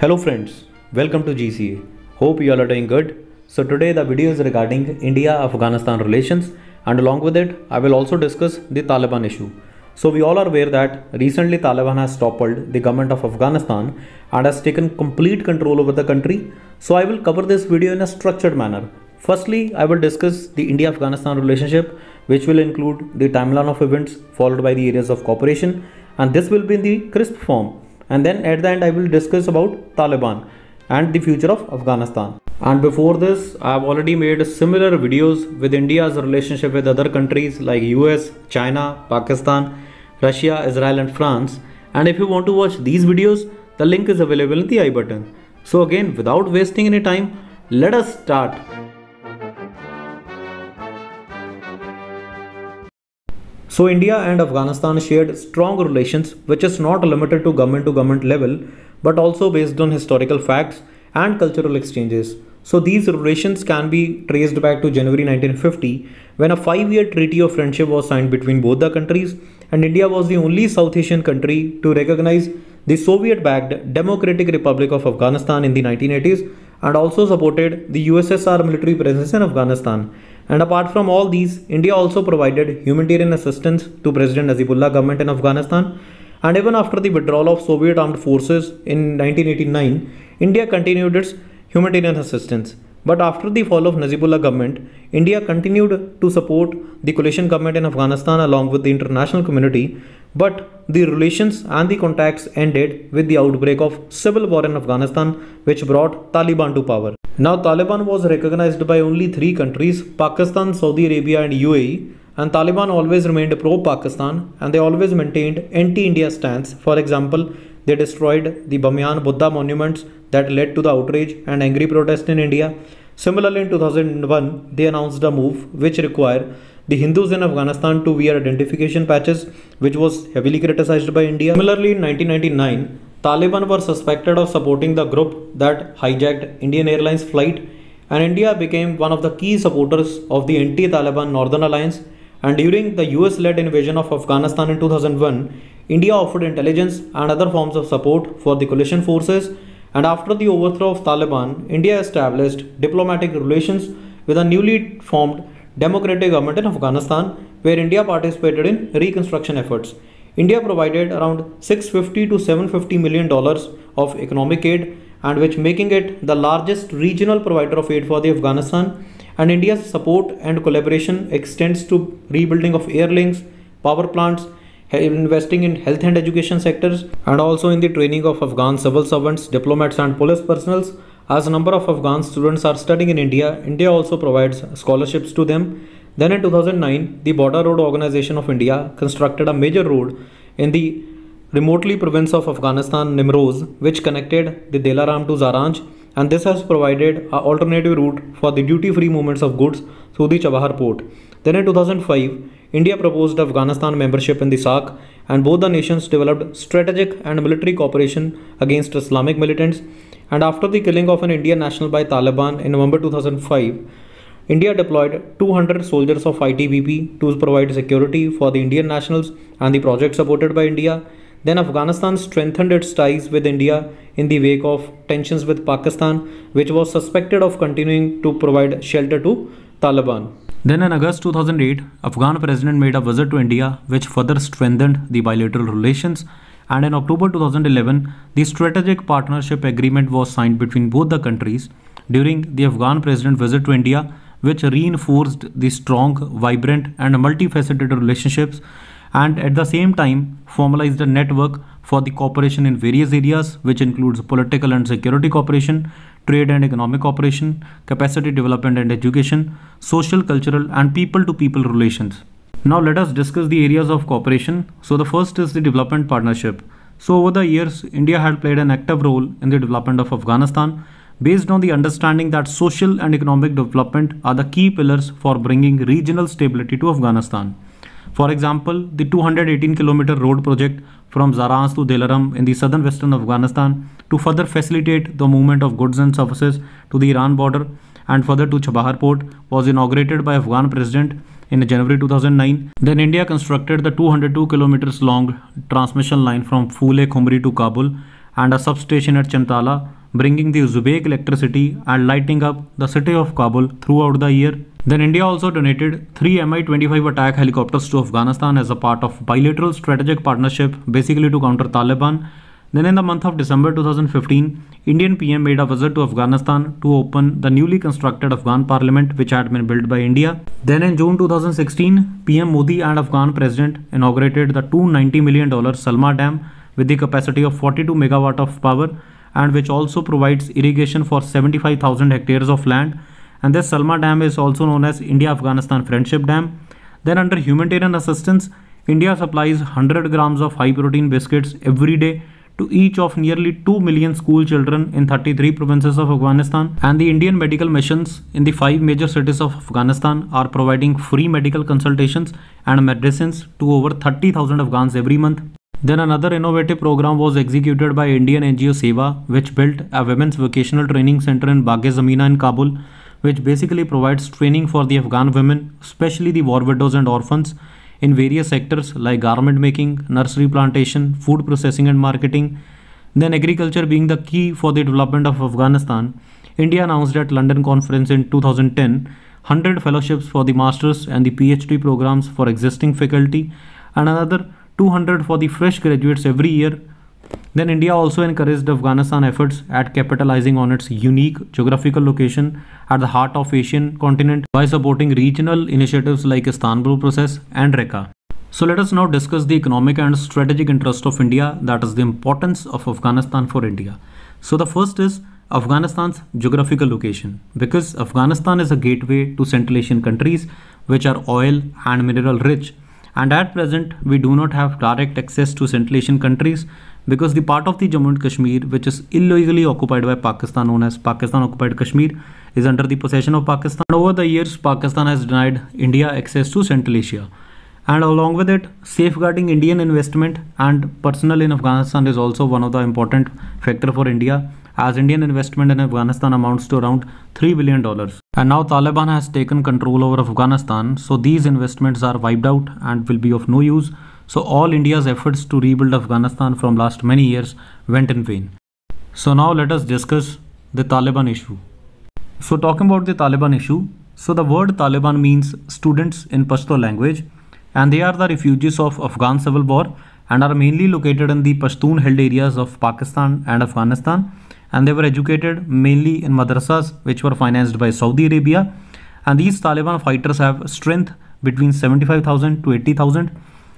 Hello friends, welcome to GCA. Hope you all are doing good. So today the video is regarding India-Afghanistan relations, and along with it I will also discuss the Taliban issue. So we all are aware that recently Taliban has toppled the government of Afghanistan and has taken complete control over the country. So I will cover this video in a structured manner. Firstly, I will discuss the India-Afghanistan relationship, which will include the timeline of events followed by the areas of cooperation, and this will be in the crisp form. And then at the end I will discuss about Taliban and the future of Afghanistan. And before this, I have already made similar videos with India's relationship with other countries like US, China, Pakistan, Russia, Israel and France. And if you want to watch these videos, the link is available in the I button. So again, without wasting any time, let us start. So India and Afghanistan shared strong relations, which is not limited to government level, but also based on historical facts and cultural exchanges. So these relations can be traced back to January 1950, when a 5-year treaty of friendship was signed between both the countries, and India was the only South Asian country to recognize the Soviet-backed Democratic Republic of Afghanistan in the 1980s, and also supported the USSR military presence in Afghanistan. And apart from all these, India also provided humanitarian assistance to President Nazibullah government in Afghanistan. And even after the withdrawal of Soviet armed forces in 1989, India continued its humanitarian assistance. But after the fall of Nazibullah government, India continued to support the coalition government in Afghanistan along with the international community. But the relations and the contacts ended with the outbreak of civil war in Afghanistan, which brought Taliban to power. Now Taliban was recognized by only 3 countries, Pakistan, Saudi Arabia and UAE. And Taliban always remained pro-Pakistan, and they always maintained anti-India stance. For example, they destroyed the Bamiyan Buddha monuments that led to the outrage and angry protest in India. Similarly, in 2001, they announced a move which required the Hindus in Afghanistan to wear identification patches, which was heavily criticized by India. Similarly, in 1999, Taliban were suspected of supporting the group that hijacked Indian Airlines flight, and India became one of the key supporters of the anti-Taliban Northern Alliance. And during the US-led invasion of Afghanistan in 2001, India offered intelligence and other forms of support for the coalition forces. And after the overthrow of Taliban, India established diplomatic relations with a newly formed democratic government in Afghanistan, where India participated in reconstruction efforts. India provided around $650 to $750 million of economic aid, and which making it the largest regional provider of aid for the Afghanistan. And India's support and collaboration extends to rebuilding of air links, power plants, investing in health and education sectors, and also in the training of Afghan civil servants, diplomats and police personnel. As a number of Afghan students are studying in India, India also provides scholarships to them. Then in 2009, the Border Road Organization of India constructed a major road in the remotely province of Afghanistan, Nimroz, which connected the Delaram to Zaranj, and this has provided an alternative route for the duty-free movements of goods through the Chabahar port. Then in 2005, India proposed Afghanistan membership in the SAARC, and both the nations developed strategic and military cooperation against Islamic militants. And after the killing of an Indian national by Taliban in November 2005, India deployed 200 soldiers of ITBP to provide security for the Indian nationals and the project supported by India. Then Afghanistan strengthened its ties with India in the wake of tensions with Pakistan, which was suspected of continuing to provide shelter to Taliban. Then in August 2008, Afghan president made a visit to India, which further strengthened the bilateral relations. And in October 2011, the strategic partnership agreement was signed between both the countries during the Afghan president visit to India, which reinforced the strong, vibrant and multifaceted relationships, and at the same time formalized a network for the cooperation in various areas, which includes political and security cooperation, trade and economic cooperation, capacity development and education, social, cultural and people-to-people relations. Now let us discuss the areas of cooperation. So the first is the development partnership. So over the years, India had played an active role in the development of Afghanistan, based on the understanding that social and economic development are the key pillars for bringing regional stability to Afghanistan. For example, the 218-kilometer road project from Zaranj to Delaram in the southern western Afghanistan to further facilitate the movement of goods and services to the Iran border and further to Chabahar port was inaugurated by Afghan president in January 2009. Then India constructed the 202 kilometers long transmission line from Phule Khumri to Kabul, and a substation at Chantala, bringing the Uzbek electricity and lighting up the city of Kabul throughout the year. Then India also donated 3 Mi-25 attack helicopters to Afghanistan as a part of bilateral strategic partnership, basically to counter Taliban. Then in the month of December 2015, Indian PM made a visit to Afghanistan to open the newly constructed Afghan parliament which had been built by India. Then in June 2016, PM Modi and Afghan president inaugurated the $290 million Salma Dam with the capacity of 42 megawatt of power and which also provides irrigation for 75,000 hectares of land. And this Salma Dam is also known as India-Afghanistan Friendship Dam. Then under humanitarian assistance, India supplies 100 grams of high-protein biscuits every day to each of nearly 2 million school children in 33 provinces of Afghanistan. And the Indian medical missions in the 5 major cities of Afghanistan are providing free medical consultations and medicines to over 30,000 Afghans every month. Then another innovative program was executed by Indian NGO Seva, which built a women's vocational training center in Bagh-e-Zamina in Kabul, which basically provides training for the Afghan women, especially the war widows and orphans, in various sectors like garment making, nursery plantation, food processing and marketing. Then agriculture being the key for the development of Afghanistan, India announced at London conference in 2010 100 fellowships for the masters and the PhD programs for existing faculty and another 200 for the fresh graduates every year. Then India also encouraged Afghanistan efforts at capitalizing on its unique geographical location at the heart of Asian continent by supporting regional initiatives like Istanbul Process and RECA. So let us now discuss the economic and strategic interest of India, that is the importance of Afghanistan for India. So the first is Afghanistan's geographical location, because Afghanistan is a gateway to Central Asian countries which are oil and mineral rich, and at present we do not have direct access to Central Asian countries because the part of the Jammu and Kashmir which is illegally occupied by Pakistan, known as Pakistan occupied Kashmir, is under the possession of Pakistan. Over the years, Pakistan has denied India access to Central Asia, and along with it, safeguarding Indian investment and personnel in Afghanistan is also one of the important factor for India, as Indian investment in Afghanistan amounts to around $3 billion. And now Taliban has taken control over Afghanistan, so these investments are wiped out and will be of no use. So all India's efforts to rebuild Afghanistan from last many years went in vain. So now let us discuss the Taliban issue. So talking about the Taliban issue, so the word Taliban means students in Pashto language, and they are the refugees of Afghan civil war and are mainly located in the Pashtun held areas of Pakistan and Afghanistan, and they were educated mainly in madrasas which were financed by Saudi Arabia, and these Taliban fighters have strength between 75,000 to 80,000.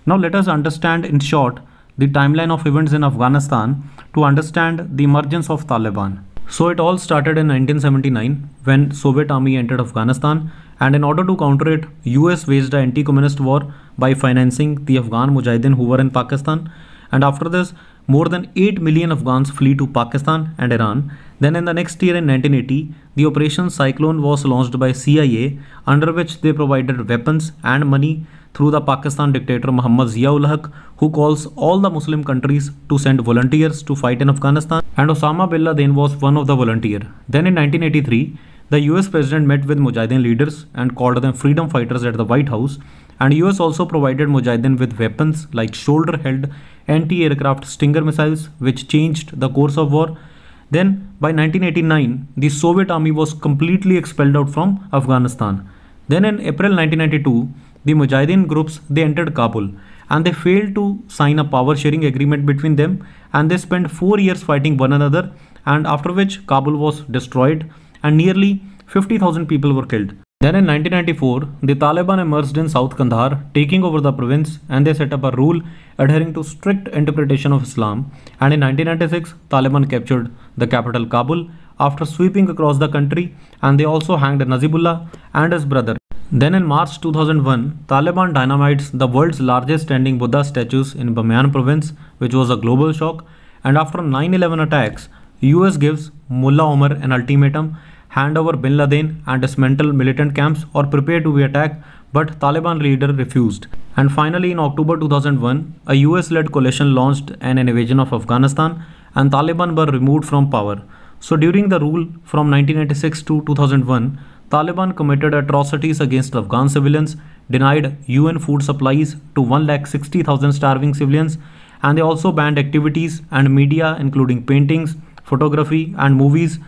Now let us understand in short the timeline of events in Afghanistan to understand the emergence of Taliban. So it all started in 1979 when Soviet army entered Afghanistan, and in order to counter it, US waged an anti-communist war by financing the Afghan Mujahideen who were in Pakistan, and after this more than 8 million Afghans flee to Pakistan and Iran. Then in the next year in 1980, the Operation Cyclone was launched by CIA, under which they provided weapons and money through the Pakistan dictator Muhammad Zia-ul Haq, who calls all the Muslim countries to send volunteers to fight in Afghanistan, and Osama bin Laden was one of the volunteers. Then in 1983, the US president met with Mujahideen leaders and called them freedom fighters at the White House, and US also provided Mujahideen with weapons like shoulder-held anti-aircraft Stinger missiles, which changed the course of war. Then by 1989, the Soviet army was completely expelled out from Afghanistan. Then in April 1992, the Mujahideen groups, they entered Kabul, and they failed to sign a power sharing agreement between them, and they spent 4 years fighting one another, and after which Kabul was destroyed and nearly 50,000 people were killed. Then in 1994, the Taliban emerged in South Kandahar, taking over the province, and they set up a rule adhering to strict interpretation of Islam. And in 1996, Taliban captured the capital Kabul after sweeping across the country, and they also hanged Nazibullah and his brother. Then in March 2001, Taliban dynamites the world's largest standing Buddha statues in Bamiyan province, which was a global shock. And after 9/11 attacks, US gives Mullah Omar an ultimatum: hand over bin Laden and dismantle militant camps or prepare to be attacked, but Taliban leader refused. And finally in October 2001, a US-led coalition launched an invasion of Afghanistan, and Taliban were removed from power. So during the rule from 1996 to 2001, Taliban committed atrocities against Afghan civilians, denied UN food supplies to 160,000 starving civilians, and they also banned activities and media including paintings, photography and movies,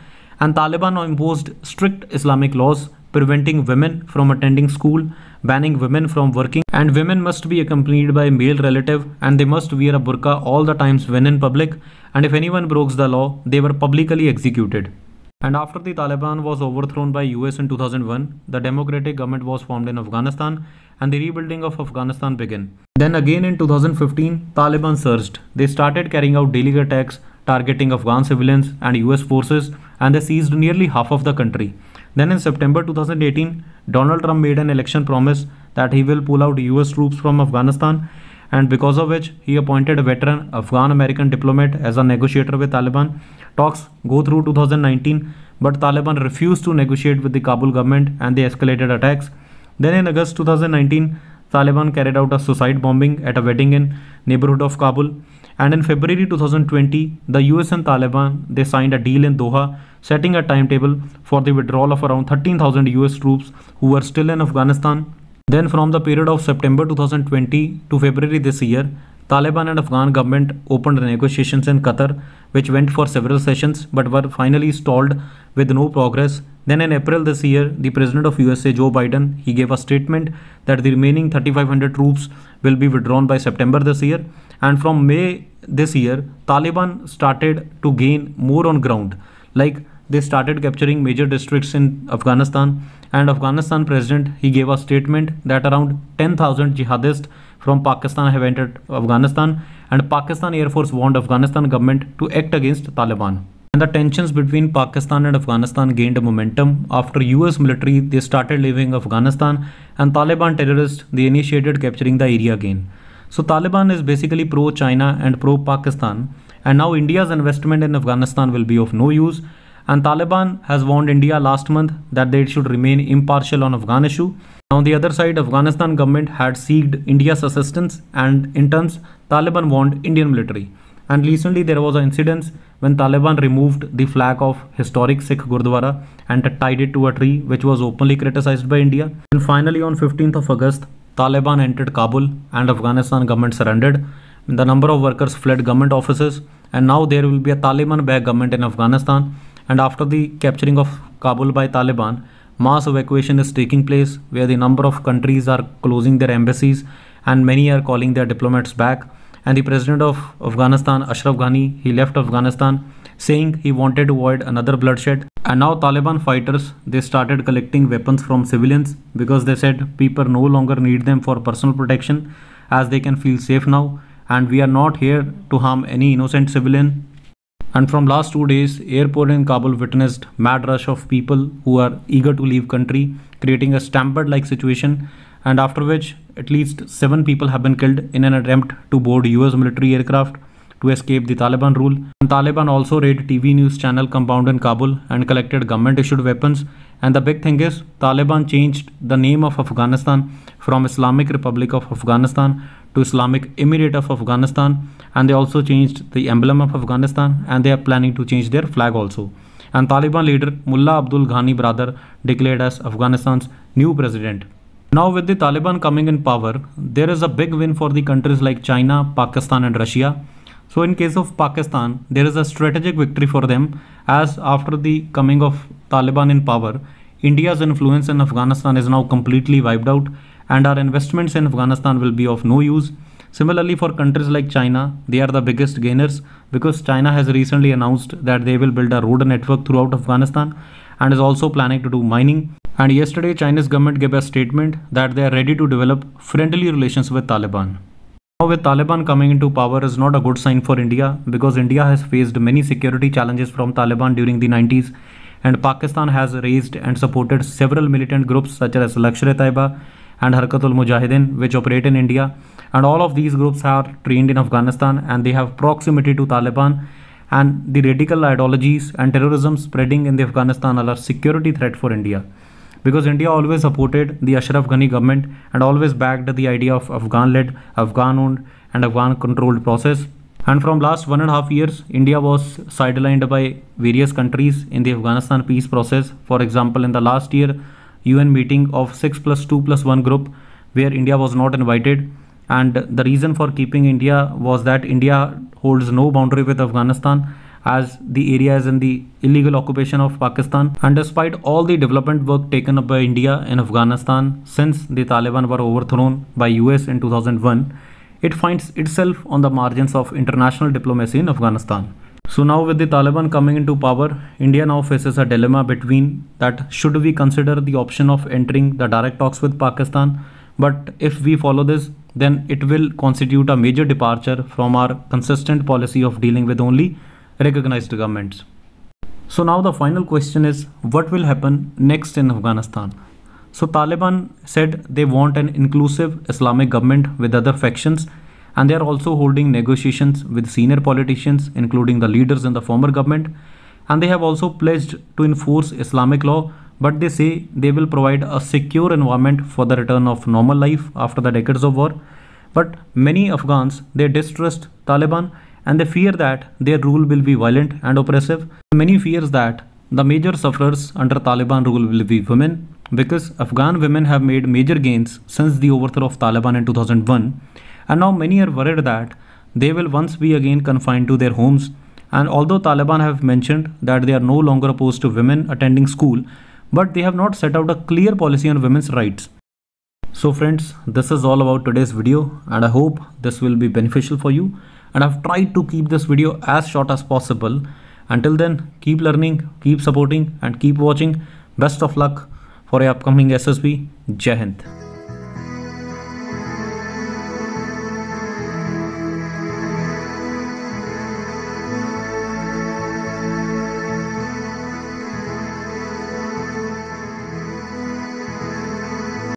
and Taliban imposed strict Islamic laws preventing women from attending school, banning women from working, and women must be accompanied by a male relative and they must wear a burqa all the times when in public, and if anyone broke the law, they were publicly executed. And after the Taliban was overthrown by US in 2001, the democratic government was formed in Afghanistan and the rebuilding of Afghanistan began. Then again in 2015, Taliban surged. They started carrying out daily attacks targeting Afghan civilians and US forces, and they seized nearly half of the country. Then in September 2018, Donald Trump made an election promise that he will pull out US troops from Afghanistan, and because of which he appointed a veteran Afghan American diplomat as a negotiator with Taliban. Talks go through 2019, but Taliban refused to negotiate with the Kabul government and they escalated attacks. Then in August 2019, Taliban carried out a suicide bombing at a wedding in neighborhood of Kabul. And in February 2020, the US and Taliban they signed a deal in Doha, setting a timetable for the withdrawal of around 13,000 US troops who were still in Afghanistan. Then from the period of September 2020 to February this year, Taliban and Afghan government opened negotiations in Qatar, which went for several sessions but were finally stalled with no progress. Then in April this year, the President of USA Joe Biden he gave a statement that the remaining 3,500 troops will be withdrawn by September this year. And from May this year, Taliban started to gain more on ground. Like they started capturing major districts in Afghanistan, and Afghanistan president he gave a statement that around 10,000 jihadists from Pakistan have entered Afghanistan, and Pakistan Air Force warned Afghanistan government to act against Taliban. And the tensions between Pakistan and Afghanistan gained momentum after US military they started leaving Afghanistan, and Taliban terrorists they initiated capturing the area again. So Taliban is basically pro-China and pro-Pakistan, and now India's investment in Afghanistan will be of no use. And Taliban has warned India last month that they should remain impartial on Afghan issue. On the other side, Afghanistan government had sought India's assistance, and in turn, Taliban warned Indian military. And recently there was an incident when Taliban removed the flag of historic Sikh Gurdwara and tied it to a tree, which was openly criticized by India. And finally on 15th of August, Taliban entered Kabul and Afghanistan government surrendered. The number of workers fled government offices, and now there will be a Taliban-backed government in Afghanistan. And after the capturing of Kabul by Taliban, mass evacuation is taking place where the number of countries are closing their embassies and many are calling their diplomats back. And the president of Afghanistan, Ashraf Ghani, he left Afghanistan saying he wanted to avoid another bloodshed. And now Taliban fighters, they started collecting weapons from civilians because they said people no longer need them for personal protection as they can feel safe now, and we are not here to harm any innocent civilian. And from last 2 days, airport in Kabul witnessed mad rush of people who are eager to leave country, creating a stampede-like situation, and after which at least 7 people have been killed in an attempt to board US military aircraft to escape the Taliban rule. And Taliban also raided TV news channel compound in Kabul and collected government issued weapons. And the big thing is Taliban changed the name of Afghanistan from Islamic Republic of Afghanistan to Islamic Emirate of Afghanistan, and they also changed the emblem of Afghanistan, and they are planning to change their flag also. And Taliban leader Mullah Abdul Ghani brother declared as Afghanistan's new president. Now with the Taliban coming in power, there is a big win for the countries like China, Pakistan and Russia. So in case of Pakistan, there is a strategic victory for them, as after the coming of Taliban in power, India's influence in Afghanistan is now completely wiped out, and our investments in Afghanistan will be of no use. Similarly for countries like China, they are the biggest gainers because China has recently announced that they will build a road network throughout Afghanistan and is also planning to do mining. And yesterday Chinese government gave a statement that they are ready to develop friendly relations with Taliban. Now with Taliban coming into power is not a good sign for India because India has faced many security challenges from Taliban during the 90s, and Pakistan has raised and supported several militant groups such as Lashkar-e-Taiba and Harkatul Mujahideen which operate in India, and all of these groups are trained in Afghanistan and they have proximity to Taliban, and the radical ideologies and terrorism spreading in the Afghanistan are a security threat for India because India always supported the Ashraf Ghani government and always backed the idea of Afghan-led, Afghan-owned and Afghan-controlled process. And from last 1.5 years, India was sidelined by various countries in the Afghanistan peace process. For example, in the last year UN meeting of 6+2+1 group where India was not invited, And the reason for keeping India was that India holds no boundary with Afghanistan, as the area is in the illegal occupation of Pakistan. And despite all the development work taken up by India in Afghanistan since the Taliban were overthrown by US in 2001, it finds itself on the margins of international diplomacy in Afghanistan. So now with the Taliban coming into power, India now faces a dilemma between that should we consider the option of entering the direct talks with Pakistan, but if we follow this, then it will constitute a major departure from our consistent policy of dealing with only recognized governments. So now the final question is, what will happen next in Afghanistan? So Taliban said they want an inclusive Islamic government with other factions, and they are also holding negotiations with senior politicians, including the leaders in the former government, and they have also pledged to enforce Islamic law, but they say they will provide a secure environment for the return of normal life after the decades of war. But many Afghans, they distrust Taliban, and they fear that their rule will be violent and oppressive. Many fears that the major sufferers under Taliban rule will be women, because Afghan women have made major gains since the overthrow of Taliban in 2001, and now many are worried that they will once be again confined to their homes. And although Taliban have mentioned that they are no longer opposed to women attending school, but they have not set out a clear policy on women's rights. So friends, this is all about today's video, and I hope this will be beneficial for you, and I've tried to keep this video as short as possible. Until then, keep learning, keep supporting, and keep watching. Best of luck for your upcoming SSB. Jai Hind.